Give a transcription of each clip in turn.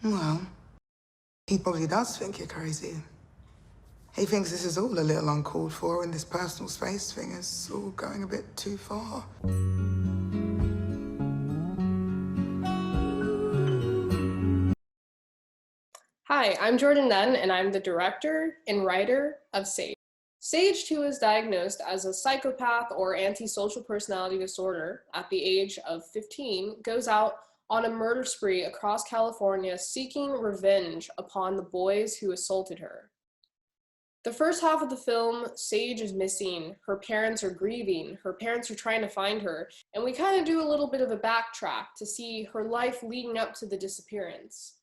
Well, he probably does think you're crazy. He thinks this is all a little uncalled for and this personal space thing is all going a bit too far. Hi, I'm Jordan Nunn, and I'm the director and writer of Sage. Sage, who is diagnosed as a psychopath or antisocial personality disorder at the age of 15, goes out on a murder spree across California seeking revenge upon the boys who assaulted her. The first half of the film, Sage is missing, her parents are grieving, her parents are trying to find her, and we kind of do a little bit of a backtrack to see her life leading up to the disappearance.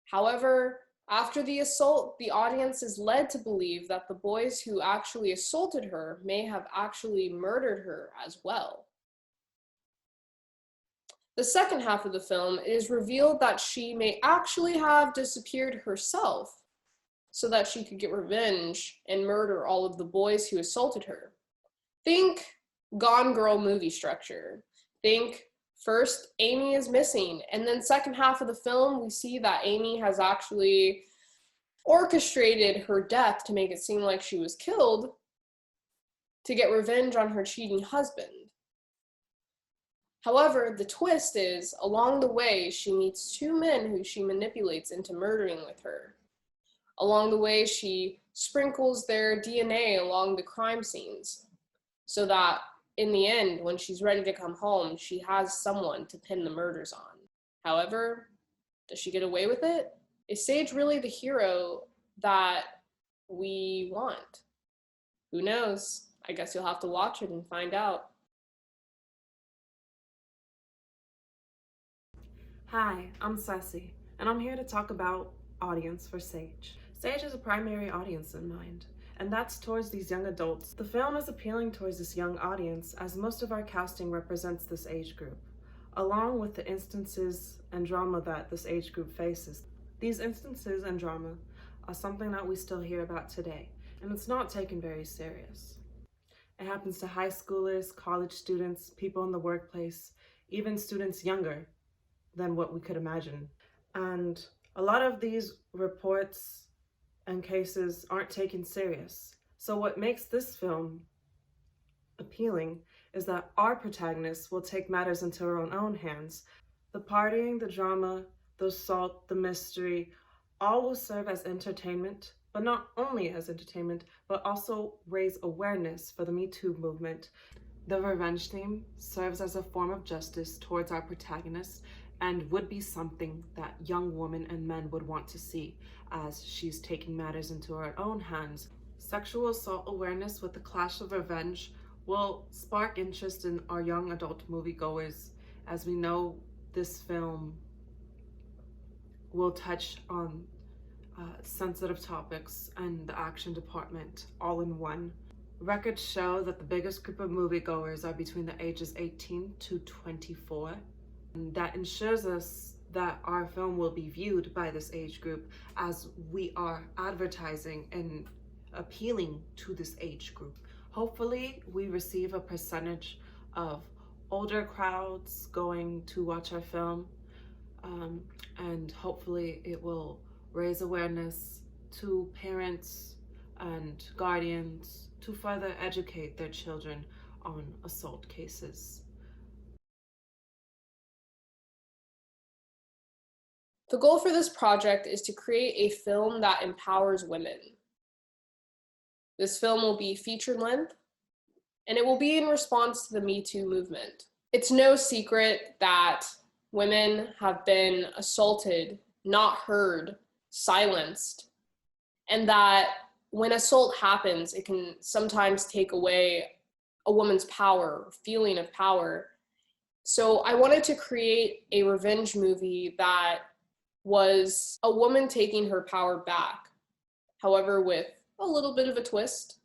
However, after the assault, the audience is led to believe that the boys who actually assaulted her may have actually murdered her as well. The second half of the film, it is revealed that she may actually have disappeared herself so that she could get revenge and murder all of the boys who assaulted her. Think Gone Girl movie structure. Think first Amy is missing, and then second half of the film we see that Amy has actually orchestrated her death to make it seem like she was killed to get revenge on her cheating husband. However, the twist is, along the way, she meets two men who she manipulates into murdering with her. Along the way, she sprinkles their DNA along the crime scenes so that in the end, when she's ready to come home, she has someone to pin the murders on. However, does she get away with it? Is Sage really the hero that we want? Who knows? I guess you'll have to watch it and find out. Hi, I'm Sassy, and I'm here to talk about audience for Sage. Sage has a primary audience in mind, and that's towards these young adults. The film is appealing towards this young audience as most of our casting represents this age group, along with the instances and drama that this age group faces. These instances and drama are something that we still hear about today, and it's not taken very serious. It happens to high schoolers, college students, people in the workplace, even students younger than what we could imagine. And a lot of these reports and cases aren't taken serious. So what makes this film appealing is that our protagonists will take matters into our own hands. The partying, the drama, the assault, the mystery, all will serve as entertainment, but not only as entertainment, but also raise awareness for the Me Too movement. The revenge theme serves as a form of justice towards our protagonists and would be something that young women and men would want to see as she's taking matters into her own hands. Sexual assault awareness with the clash of revenge will spark interest in our young adult moviegoers, as we know this film will touch on sensitive topics and the action department all in one. Records show that the biggest group of moviegoers are between the ages 18 to 24. And that ensures us that our film will be viewed by this age group as we are advertising and appealing to this age group. Hopefully, we receive a percentage of older crowds going to watch our film, and hopefully it will raise awareness to parents and guardians to further educate their children on assault cases. The goal for this project is to create a film that empowers women. This film will be feature length, and it will be in response to the Me Too movement. It's no secret that women have been assaulted, not heard, silenced, and that when assault happens, it can sometimes take away a woman's power, feeling of power. So I wanted to create a revenge movie that was a woman taking her power back, however, with a little bit of a twist.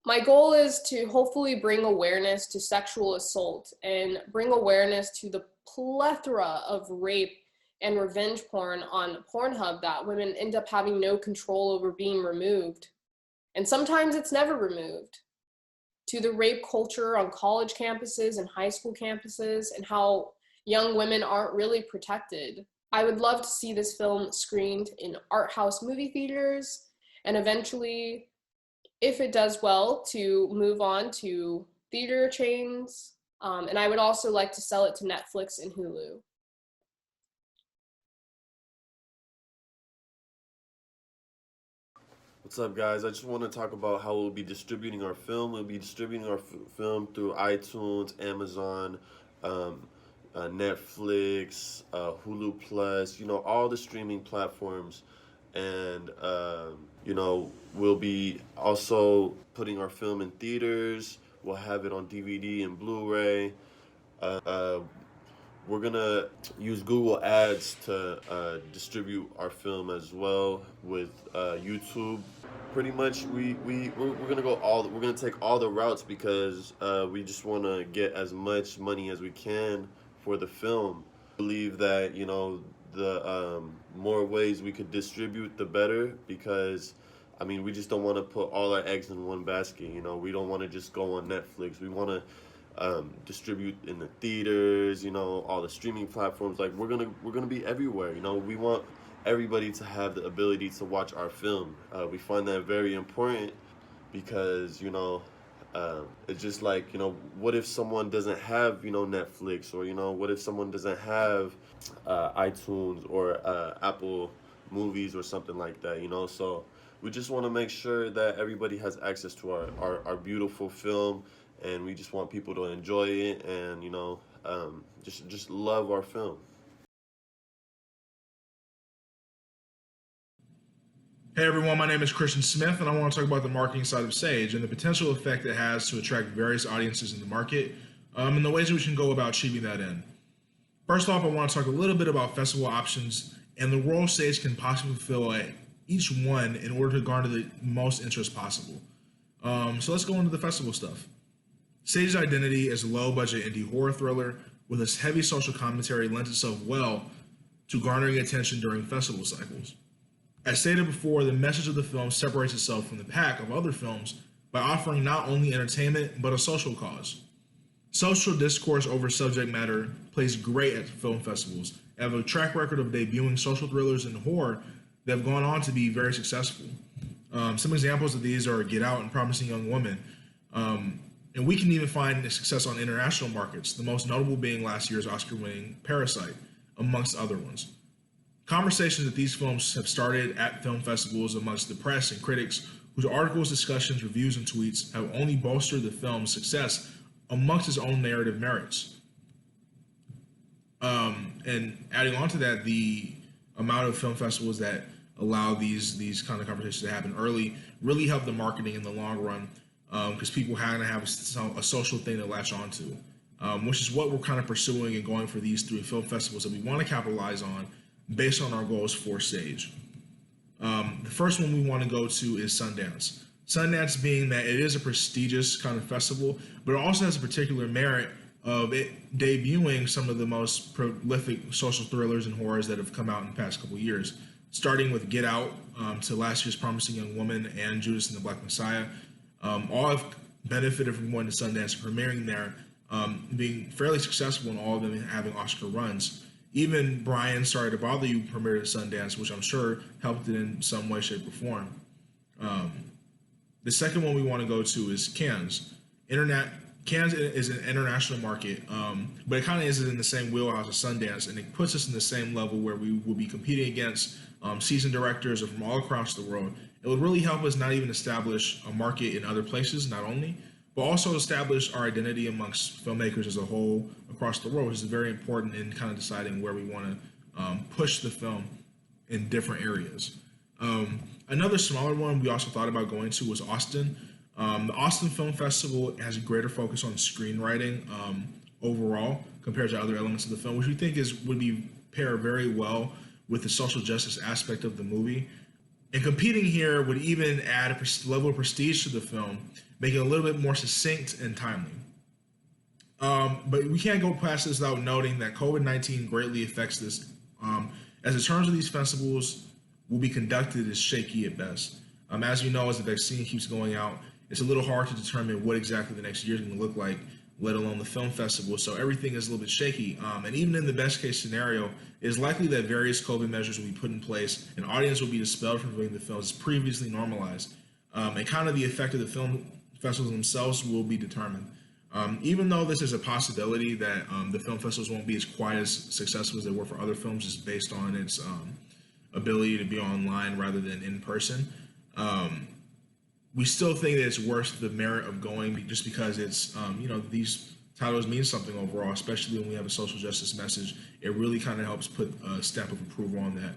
My goal is to hopefully bring awareness to sexual assault and bring awareness to the plethora of rape and revenge porn on Pornhub that women end up having no control over being removed. And sometimes it's never removed. To the rape culture on college campuses and high school campuses and how young women aren't really protected. I would love to see this film screened in art house movie theaters, and eventually, if it does well, to move on to theater chains. And I would also like to sell it to Netflix and Hulu. What's up, guys? I just want to talk about how we'll be distributing our film. We'll be distributing our film through iTunes, Amazon, Netflix, Hulu Plus, all the streaming platforms. And, we'll be also putting our film in theaters. We'll have it on DVD and Blu-ray. We're gonna use Google Ads to distribute our film as well with YouTube. Pretty much, we're gonna we're gonna take all the routes because we just want to get as much money as we can for the film. I believe that the more ways we could distribute, the better, because we just don't want to put all our eggs in one basket. We don't want to just go on Netflix. We want to distribute in the theaters, all the streaming platforms. Like we're gonna be everywhere. We want everybody to have the ability to watch our film. We find that very important because it's just like what if someone doesn't have Netflix, or what if someone doesn't have iTunes or Apple Movies or something like that. So we just want to make sure that everybody has access to our beautiful film. And we just want people to enjoy it and, just love our film. Hey everyone, my name is Christian Smith, and I want to talk about the marketing side of Sage and the potential effect it has to attract various audiences in the market, and the ways that we can go about achieving that end. First off, I want to talk a little bit about festival options and the role Sage can possibly fill at each one in order to garner the most interest possible. So let's go into the festival stuff. Sage's identity as a low-budget indie horror thriller with its heavy social commentary lends itself well to garnering attention during festival cycles. As stated before, the message of the film separates itself from the pack of other films by offering not only entertainment, but a social cause. Social discourse over subject matter plays great at film festivals and have a track record of debuting social thrillers and horror that have gone on to be very successful. Some examples of these are Get Out and Promising Young Woman. And we can even find success on international markets, the most notable being last year's Oscar-winning Parasite, amongst other ones. Conversations that these films have started at film festivals amongst the press and critics, whose articles, discussions, reviews, and tweets have only bolstered the film's success amongst its own narrative merits. And adding on to that, the amount of film festivals that allow these kind of conversations to happen early really help the marketing in the long run, because people have to have a social thing to latch onto, which is what we're kind of pursuing and going for these 3 film festivals that we want to capitalize on based on our goals for Sage. The first one we want to go to is Sundance. Sundance being that it is a prestigious kind of festival, but it also has a particular merit of it debuting some of the most prolific social thrillers and horrors that have come out in the past couple of years, starting with Get Out to last year's Promising Young Woman and Judas and the Black Messiah. All have benefited from going to Sundance and premiering there, being fairly successful, and all of them having Oscar runs. Even Brian, Sorry to Bother You premiered at Sundance, which I'm sure helped it in some way, shape, or form. The second one we want to go to is Cannes. Cannes is an international market, but it kind of is in the same wheelhouse as Sundance, and it puts us in the same level where we will be competing against seasoned directors from all across the world. It would really help us not even establish a market in other places, not only, but also establish our identity amongst filmmakers as a whole across the world, which is very important in kind of deciding where we want to push the film in different areas. Another smaller one we also thought about going to was Austin. The Austin Film Festival has a greater focus on screenwriting overall compared to other elements of the film, which we think would pair very well with the social justice aspect of the movie. And competing here would even add a level of prestige to the film, making it a little bit more succinct and timely. But we can't go past this without noting that COVID-19 greatly affects this, as the terms of these festivals will be conducted is shaky at best. As you know, as the vaccine keeps going out, it's a little hard to determine what exactly the next year is going to look like let alone the film festival. So everything is a little bit shaky. And even in the best case scenario, it is likely that various COVID measures will be put in place, and audience will be dispelled from viewing the films as previously normalized. And kind of the effect of the film festivals themselves will be determined. Even though this is a possibility that the film festivals won't be as quite as successful as they were for other films, just based on its ability to be online rather than in person, we still think that it's worth the merit of going, just because it's, these titles mean something overall, especially when we have a social justice message. It really kind of helps put a stamp of approval on that,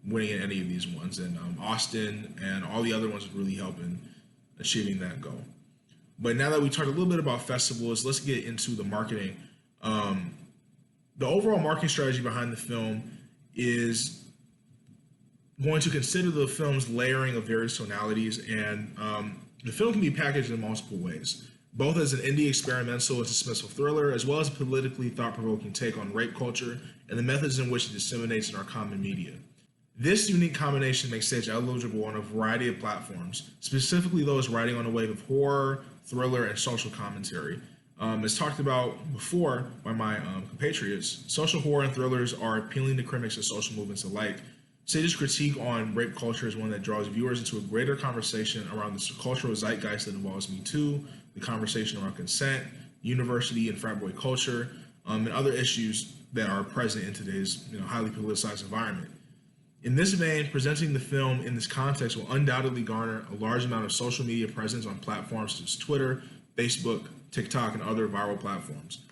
winning in any of these ones. And Austin and all the other ones would really help in achieving that goal. But now that we talked a little bit about festivals, let's get into the marketing. The overall marketing strategy behind the film is going to consider the film's layering of various tonalities, and the film can be packaged in multiple ways, both as an indie experimental and suspenseful thriller, as well as a politically thought-provoking take on rape culture and the methods in which it disseminates in our common media. This unique combination makes Sage eligible on a variety of platforms, specifically those riding on a wave of horror, thriller, and social commentary. As talked about before by my compatriots, social horror and thrillers are appealing to critics of social movements alike. Sage's critique on rape culture is one that draws viewers into a greater conversation around the cultural zeitgeist that involves Me Too, the conversation around consent, university and frat boy culture, and other issues that are present in today's highly politicized environment. In this vein, presenting the film in this context will undoubtedly garner a large amount of social media presence on platforms such as Twitter, Facebook, TikTok, and other viral platforms.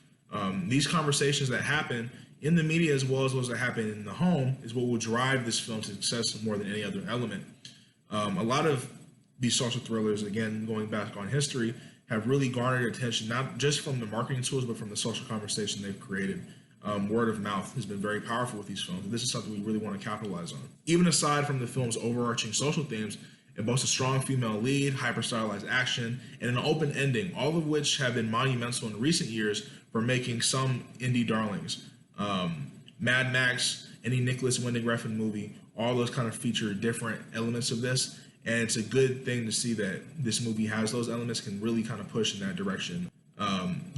These conversations that happen in the media, as well as those that happen in the home, is what will drive this film's success more than any other element. A lot of these social thrillers, again, going back on history, have really garnered attention, not just from the marketing tools, but from the social conversation they've created. Word of mouth has been very powerful with these films, and this is something we really want to capitalize on. Even aside from the film's overarching social themes, it boasts a strong female lead, hyper-stylized action, and an open ending, all of which have been monumental in recent years for making some indie darlings. Mad Max, any Nicholas Winding Refn movie, all those kind of feature different elements of this, and it's a good thing to see that this movie has those elements, can really kind of push in that direction.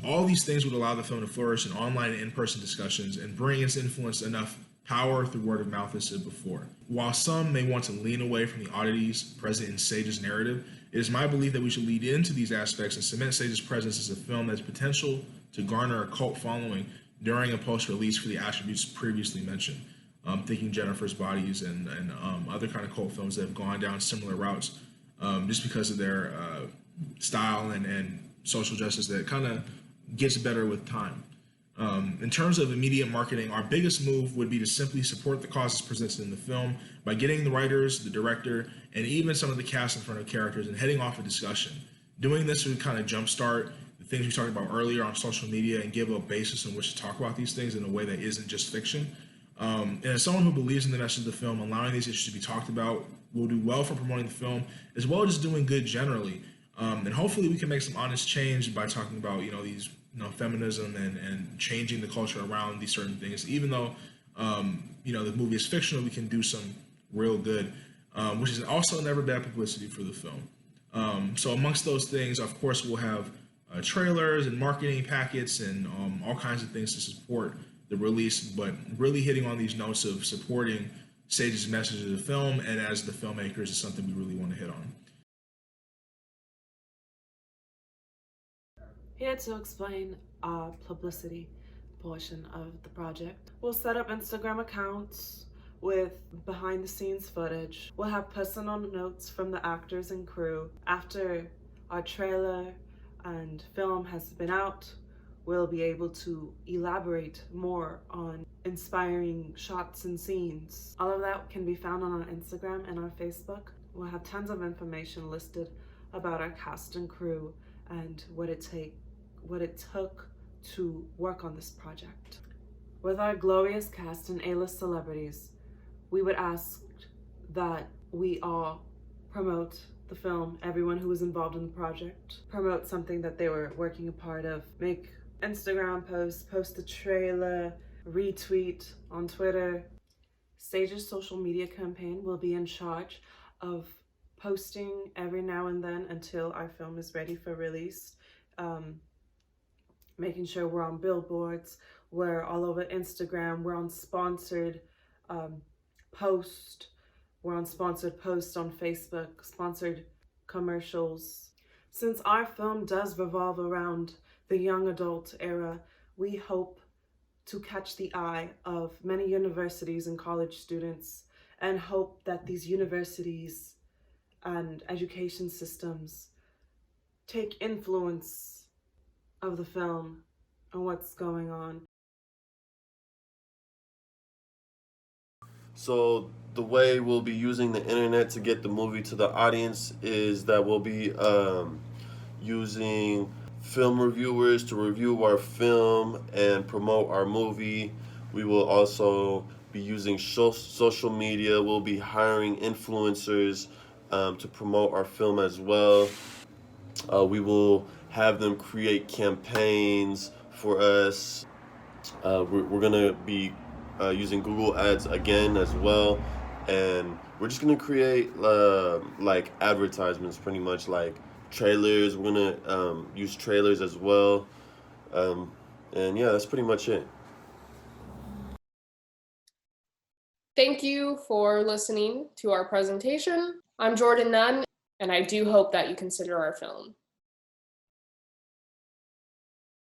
All these things would allow the film to flourish in online and in-person discussions and bring its influence enough power through word of mouth as said before. While some may want to lean away from the oddities present in Sage's narrative, it is my belief that we should lead into these aspects and cement Sage's presence as a film that has potential to garner a cult following during and post-release for the attributes previously mentioned. Thinking Jennifer's Bodies and other kind of cult films that have gone down similar routes, just because of their style and social justice that kind of gets better with time. In terms of immediate marketing, our biggest move would be to simply support the causes presented in the film by getting the writers, the director, and even some of the cast in front of characters and heading off a discussion. Doing this would kind of jumpstart the things we talked about earlier on social media and give a basis in which to talk about these things in a way that isn't just fiction. And as someone who believes in the message of the film, allowing these issues to be talked about will do well for promoting the film, as well as just doing good generally. And hopefully we can make some honest change by talking about, these, feminism and changing the culture around these certain things. Even though, the movie is fictional, we can do some real good, which is also never bad publicity for the film. So amongst those things, of course, we'll have trailers and marketing packets and all kinds of things to support the release, but really hitting on these notes of supporting Sage's message of the film and as the filmmakers is something we really want to hit on. Here to explain our publicity portion of the project. We'll set up Instagram accounts with behind the scenes footage. We'll have personal notes from the actors and crew. After our trailer and film has been out, we'll be able to elaborate more on inspiring shots and scenes. All of that can be found on our Instagram and our Facebook. We'll have tons of information listed about our cast and crew and what it took to work on this project. With our glorious cast and A-list celebrities, we would ask that we all promote the film, everyone who was involved in the project, promote something that they were working a part of, make Instagram posts, post the trailer, retweet on Twitter. Sage's social media campaign will be in charge of posting every now and then until our film is ready for release. making sure we're on billboards, we're all over Instagram, we're on sponsored posts, we're on sponsored posts on Facebook, sponsored commercials. Since our film does revolve around the young adult era, we hope to catch the eye of many universities and college students, and hope that these universities and education systems take influence of the film and what's going on. So the way we'll be using the internet to get the movie to the audience is that we'll be using film reviewers to review our film and promote our movie. We will also be using social media. We'll be hiring influencers to promote our film as well. We will have them create campaigns for us. We're gonna be using Google Ads again as well, and we're just gonna create like advertisements, pretty much like trailers. We're gonna use trailers as well, and yeah, that's pretty much it. Thank you for listening to our presentation. I'm Jordan Nunn, and I do hope that you consider our film.